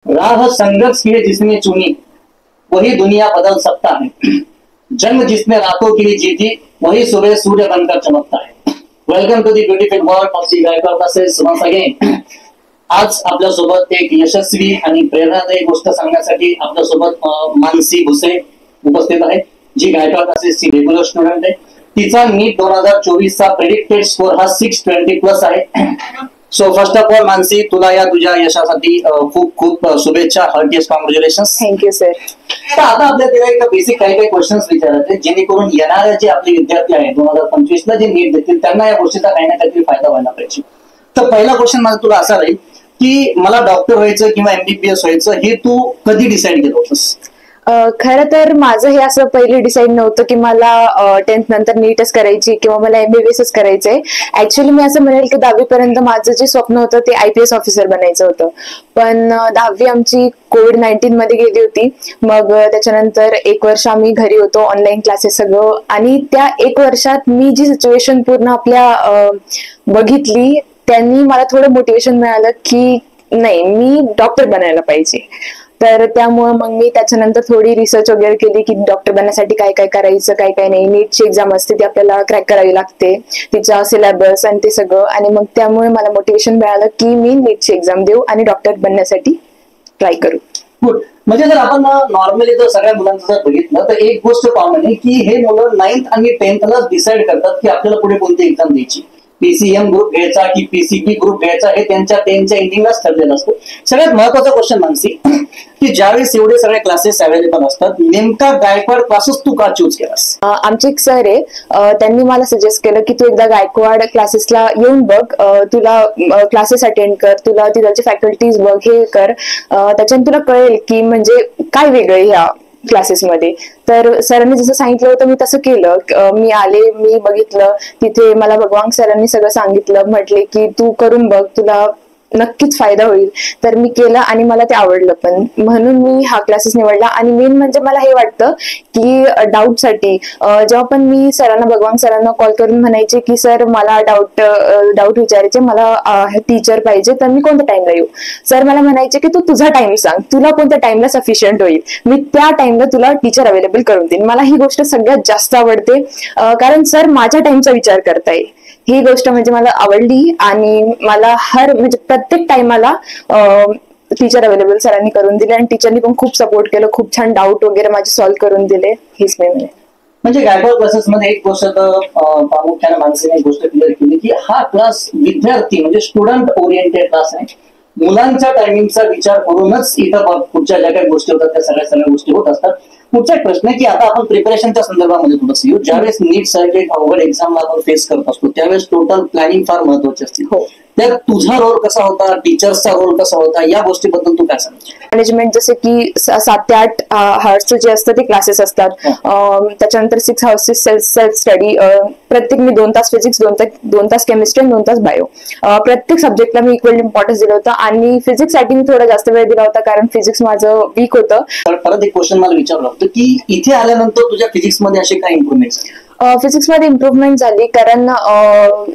राह संघर्ष किए जिसने चुनी वही दुनिया बदल सकता है। जंग जिसने रातों के लिए जीती वही सुबह सूर्य बनकर चमकता है। Welcome to the beautiful world of the Gaikwad classes once again. आज आपल्यासोबत एक यशस्वी आणि प्रेरणादायी गोष्ट सांगण्यासाठी आपल्यासोबत मानसी भुसे उपस्थित आहे, जी गायकवाड क्लासेसची रेग्युलर स्टुडंट आहे। तिचा नीट 2024 चा प्रेडिक्टेड स्कोर हा 620 प्लस आहे। So first of all Mansi, तुला या तुझ्या यशासाठी खूप खूप शुभेच्छा, हार्टिएस्ट कॉंग्रॅच्युलेशन्स। Thank you sir. तर आता आपल्याला एक बेसिक काही क्वेश्चन्स विचारायचे, जेणेकरून येणारे जे आपले विद्यार्थी आहेत 2025 ला जे नीट देतील त्यांना या गोष्टीचा काही ना काहीतरी फायदा व्हायला पाहिजे। तर पहिला क्वेश्चन माझा तुला असा राहील की मला डॉक्टर व्हायचं किंवा एमबीबीएस व्हायचं हे तू कधी डिसाईड केलं होतंस? खरं तर माझं हे असं पहिले डिसाईड नव्हतं की मला 10th नंतर नीटच करायची किंवा मला एमबीबीएसच करायचंय। ऍक्च्युअली मी असं म्हणेल की 10वी पर्यंत माझं जे स्वप्न होतं ते IPS ऑफिसर बनायचं होतं, पण 10वी आमची कोविड-19 मध्ये गेली होती। मग त्याच्यानंतर 1 वर्ष आम्ही घरी होतो, ऑनलाईन क्लासेस सगळं, आणि त्या 1 वर्षात मी जी सिच्युएशन पूर्ण आपल्या बघितली त्यांनी मला थोडं मोटिवेशन मिळालं की नाही, मी डॉक्टर बनायला पाहिजे। तर त्यामुळे मग मी त्याच्यानंतर थोडी रिसर्च वगैरे केली की डॉक्टर बनण्यासाठी काय काय करायचं, काय काय नाही। नीटची एक्झाम असते ती आपल्याला क्रॅक करावी लागते, तिचा सिलेबस आणि ते सगळं, आणि मग त्यामुळे मला मोटिवेशन मिळालं की मी नीटची एक्झाम देऊ आणि डॉक्टर बनण्यासाठी ट्राय करू। गुड। म्हणजे जर आपण नॉर्मली जर सगळ्या मुलांचं जर बघितलं तर एक गोष्ट कॉमन आहे की हे मुलं 9th आणि 10th ला डिसाईड करतात की आपल्याला पुढे कोणती एक्झाम द्यायची, PCM ग्रुप घ्यायचा की PCB ग्रुप घ्यायचा, हे त्यांच्या एंडिंगलाच ठरलेलं असतं। सगळ्यात महत्वाचा क्वेश्चन मानसी, की ज्यावेळेस एवढे सगळे क्लासेस अवेलेबल असतात, नेमका गायकवाड क्लासेस तू का चूज केलास? आमचे एक सर आहे, त्यांनी मला सजेस्ट केलं की तू एकदा गायकवाड क्लासेसला येऊन बघ, तुला क्लासेस अटेंड कर, तुला तिथलचे फॅकल्टीज बघ, हे कर, त्याच्याने तुला कळेल की म्हणजे काय वेगळं ह्या क्लासेसमध्ये। तर सरांनी जसं सांगितलं होतं मी तसं केलं। मी आले, मी बघितलं, तिथे मला भगवान सरांनी सगळं सांगितलं, म्हटले की तू करून बघ, तुला नक्कीच फायदा होईल। तर मी केलं आणि मला ते आवडलं पण, म्हणून मी हा क्लासेस निवडला। आणि मेन म्हणजे मला हे वाटतं की डाऊटसाठी जेव्हा पण मी सरांना, भगवान सरांना कॉल करून म्हणायचे की सर मला डाऊट विचारायचे, मला टीचर पाहिजे, तर मी कोणत्या टाइमला येऊ, सर मला म्हणायचे की तू तुझा टाइम सांग, तुला कोणत्या टाइमला सफिशियंट होईल, मी त्या टाइमला तुला टीचर अवेलेबल करून देईन। मला ही गोष्ट सगळ्यात जास्त आवडते, कारण सर माझ्या टाइमचा विचार करताय, ही गोष्ट म्हणजे मला आवडली। आणि मला म्हणजे प्रत्येक टाइमाला टीचर अवेलेबल सरांनी करून दिले, आणि टीचरनी पण खूप सपोर्ट केलं, खूप छान डाऊट वगैरे माझे सॉल्व्ह करून दिले। हीच मी म्हणेन। म्हणजे गायकवाड क्लासेस मध्ये एक गोष्ट प्रामुख्याने मानसीने एक गोष्ट क्लिअर केली की हा क्लास विद्यार्थी म्हणजे स्टुडंट ओरिएंटेड क्लास आहे। मुलांच्या टायमिंगचा विचार करूनच इथं पुढच्या ज्या काही गोष्टी होतात त्या सगळ्या गोष्टी होत असतात। पुढचा एक प्रश्न आहे की आता आपण प्रिपरेशनच्या संदर्भामध्ये थोडंसं येऊ। ज्यावेळेस नीट सारखे एक अवघड एक्झामला आपण फेस करत असतो त्यावेळेस टोटल प्लॅनिंग फार महत्वाची असते। त्यात तुझा रोल कसा होता, टीचर्सचा रोल कसा होता, या गोष्टीबद्दल तू काय सांगशील? मॅनेजमेंट जसे की 7 ते 8 हार्सचे जे असतात ते क्लासेस असतात, त्याच्यानंतर 6 हार्सचे सेल्फ स्टडी, प्रत्येक मी 2 तास फिजिक्स, 2 तास केमिस्ट्री आणि 2 तास बायो, प्रत्येक सब्जेक्टला मी इक्वल इम्पॉर्टन्स दिलं होतं। आणि फिजिक्स साठी मी थोडा जास्त वेळ दिला होता कारण फिजिक्स माझं वीक होतं। परत एक क्वेश्चन मला विचारलं होतं की इथे आल्यानंतर तुझ्या फिजिक्स मध्ये असे काय इम्प्रुव्हमेंट झाले? फिजिक्स मध्ये इम्प्रुव्हमेंट झाली कारण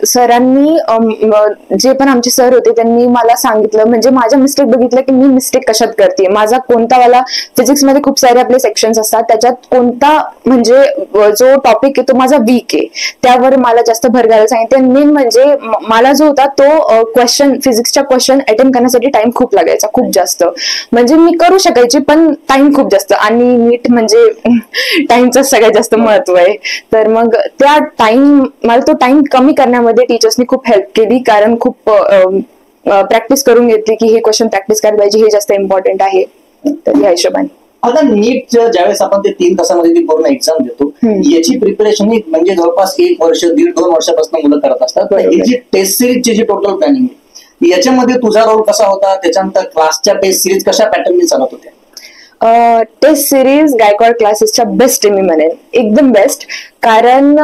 सरांनी, जे पण आमचे सर होते त्यांनी मला सांगितलं, म्हणजे माझ्या मिस्टेक बघितलं की मी मिस्टेक कशात करते, माझा कोणता वाला फिजिक्स मध्ये खूप सारे आपले सेक्शन्स असतात, त्याच्यात कोणता म्हणजे जो टॉपिक आहे तो माझा वीक आहे, त्यावर मला जास्त भर घालायला सांगितलं। मेन म्हणजे मला जो होता तो फिजिक्सच्या क्वेश्चन अटेम्प्ट करण्यासाठी टाइम खूप लागायचा, खूप जास्त, म्हणजे मी करू शकायची पण टाइम खूप जास्त, आणि नीट म्हणजे टाइमचं सगळ्यात जास्त महत्व आहे। तर मग त्या मला तो टाइम कमी करण्यामध्ये टीचर्सनी खूप हेल्प केली, कारण खूप प्रॅक्टिस करून घेतली की हे क्वेश्चन प्रॅक्टिस करायला पाहिजे, हे जास्त इम्पॉर्टंट आहे। तर या हिशोबाने आता नीट ज्यावेळेस आपण ते 3 तासामध्ये ती पूर्ण एक्झाम देतो, याची प्रिपरेशन ही म्हणजे जवळपास 1 वर्ष, 1.5-2 वर्षापासून मुलं करत असतात। ही जी टेस्ट सिरीजची जी टोटल प्लॅनिंग आहे याच्यामध्ये तुझा रोल कसा होता, त्याच्यानंतर क्लासच्या टेस्ट सिरीज कशा पॅटर्नने चालत होत्या? टेस्ट सिरीज गायकवाड क्लासेसच्या बेस्ट मी म्हणेन, एकदम बेस्ट, कारण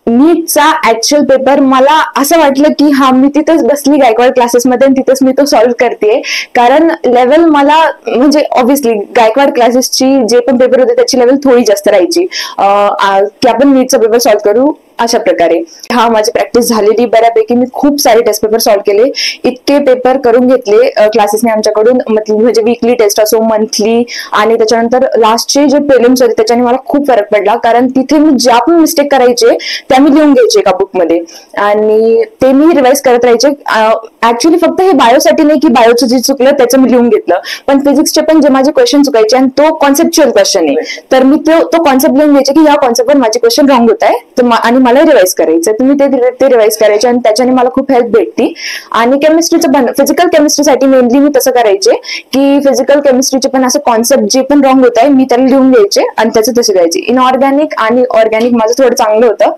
नीटचा ऍक्च्युअल पेपर मला असं वाटलं की हा मी तिथंच बसली गायकवाड क्लासेसमध्ये आणि तिथंच मी तो सॉल्व्ह करते, कारण लेवल मला म्हणजे ऑब्व्हियसली गायकवाड क्लासेसची जे पण पेपर होते त्याची लेवल थोडी जास्त राहायची की आपण नीटचा पेपर सॉल्व्ह करू, अशा प्रकारे हा माझी प्रॅक्टिस झालेली बऱ्यापैकी. मी खूप सारे टेस्ट पेपर सॉल्व्ह केले, इतके पेपर करून घेतले क्लासेसने आमच्याकडून, म्हणजे वीकली टेस्ट असो, मंथली, आणि त्याच्यानंतर लास्टचे जे प्रिलिम्स होते त्याच्याने मला खूप फरक पडला. कारण तिथे मी ज्या पण मिस्टेक करायचे त्या मी लिहून घ्यायचे एका बुकमध्ये आणि ते मी रिवाइज करत राहायचे. ऍक्च्युली फक्त हे बायोसाठी नाही की बायोचं जे चुकलं त्याचं मी लिहून घेतलं, पण फिजिक्सचे पण जे माझे क्वेश्चन चुकायचे आणि तो कॉन्सेप्च्युअल क्वेश्चन आहे तर मी तो कॉन्सेप्ट लिहून घ्यायचे की या कॉन्सेप्टवर माझे क्वेश्चन रॉंग होत आहे आणि मला रिवाइज करायचं, तर मी ते रिवाइज करायचे आणि त्याच्याने मला खूप हेल्प भेटती. आणि केमिस्ट्रीचं पण, फिजिकल केमिस्ट्रीसाठी मेनली मी तसं करायचे की फिजिकल केमिस्ट्रीचे पण असं कॉन्सेप्ट जे पण रॉंग होत आहे मी त्याला लिहून घ्यायचे आणि त्याचं तसे द्यायचे. इनऑर्गॅनिक आणि ऑर्गॅनिक माझं थोडं चांगलं होतं,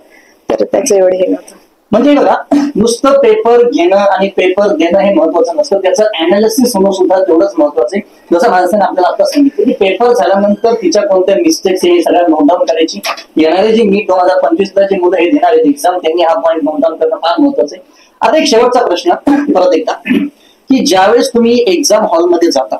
तर त्याचं एवढं हे नव्हतं. म्हणजे बघा, नुसतं पेपर घेणं आणि पेपर देणं हे महत्वाचं नसतं, त्याचं अनालिसिस होणं सुद्धा तेवढंच महत्वाचं आहे. जसं माणसाने आपल्याला आता सांगितलं की पेपर झाल्यानंतर तिच्या कोणत्या मिस्टेक्स हे सगळ्या नोंदवून करायची. येणारे जे नीट 2025 जे मुलं हे देणार आहेत एक्झाम, त्यांनी हा पॉईंट नोंदवून करणं फार महत्वाचं आहे. आता एक शेवटचा प्रश्न परत एकदा, की ज्यावेळेस तुम्ही एक्झाम हॉलमध्ये जाता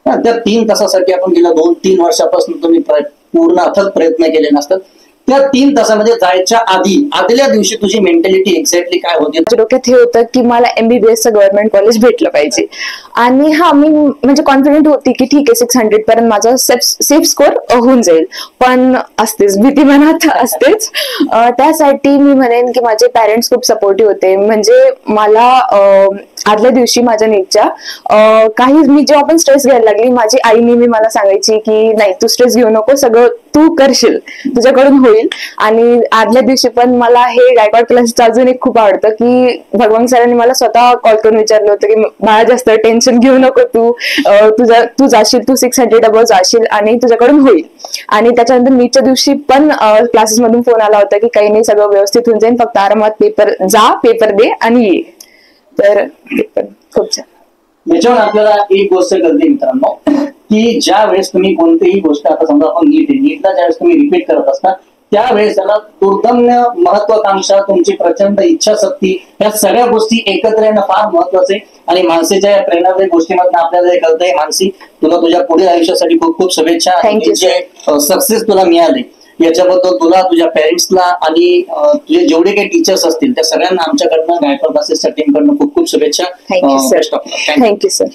त्या 3 तासासाठी, आपण गेल्या 2-3 वर्षापासून तुम्ही पूर्ण अथक प्रयत्न केले नसतात, त्या 3 तासामध्ये जायच्या आदल्या दिवशी तुझी मेंटॅलिटी एक्झॅक्टली काय होती? माझ्या डोक्यात हे होतं की मला MBBSचं गव्हर्नमेंट कॉलेज भेटलं पाहिजे. आणि हा मी म्हणजे कॉन्फिडंट होती की ठीक आहे 600 पर्यंत माझा सेफ स्कोर होऊन जाईल, पण असतेच भीती मनात असतेच. त्यासाठी मी म्हणेन की माझे पॅरेंट्स खूप सपोर्टिव्ह होते. म्हणजे मला आदल्या दिवशी माझ्या नीटच्या काही मी जेव्हा पण स्ट्रेस घ्यायला लागली, माझी आई नेहमी मला सांगायची की नाही तू स्ट्रेस घेऊ नको, सगळं तू करशील, तुझ्याकडून होईल. आणि आदल्या दिवशी पण मला हे गायकवाड क्लासचं अजून एक खूप आवडतं की भगवान सरांनी मला स्वतः कॉल करून विचारलं होतं की बाळा जास्त टेन्शन घेऊ नको, तू जाशील, तू 600 अबव जाशील आणि तुझ्याकडून होईल. आणि त्याच्यानंतर नीटच्या दिवशी पण क्लासेस मधून फोन आला होता की काही नाही, सगळं व्यवस्थित होऊन जाईल, फक्त आरामात पेपर दे आणि ये. तर खूप छान. याच्यावर आपल्याला एक गोष्ट कळते मित्रांनो, की ज्या वेळेस तुम्ही कोणतीही गोष्ट, आता समजा आपण नीटला ज्यावेळेस तुम्ही रिपीट करत असता त्यावेळेस त्याला दुर्दम्य महत्वाकांक्षा, तुमची प्रचंड इच्छाशक्ती, या सगळ्या गोष्टी एकत्र येणं फार महत्वाचं आहे. आणि मानसीच्या या प्रेरणादायी गोष्टीमधून आपल्याला हे कळतंय. मानसी, तुला तुझ्या पुढील आयुष्यासाठी खूप खूप शुभेच्छा. सक्सेस तुला मिळाले याच्याबद्दल तुला, तुझ्या पेरेंट्सला आणि तुझे जेवढे काही टीचर्स असतील त्या सगळ्यांना आमच्याकडनं गायकवाड क्लासेसच्या टीमकडनं खूप खूप शुभेच्छा. Thank you sir.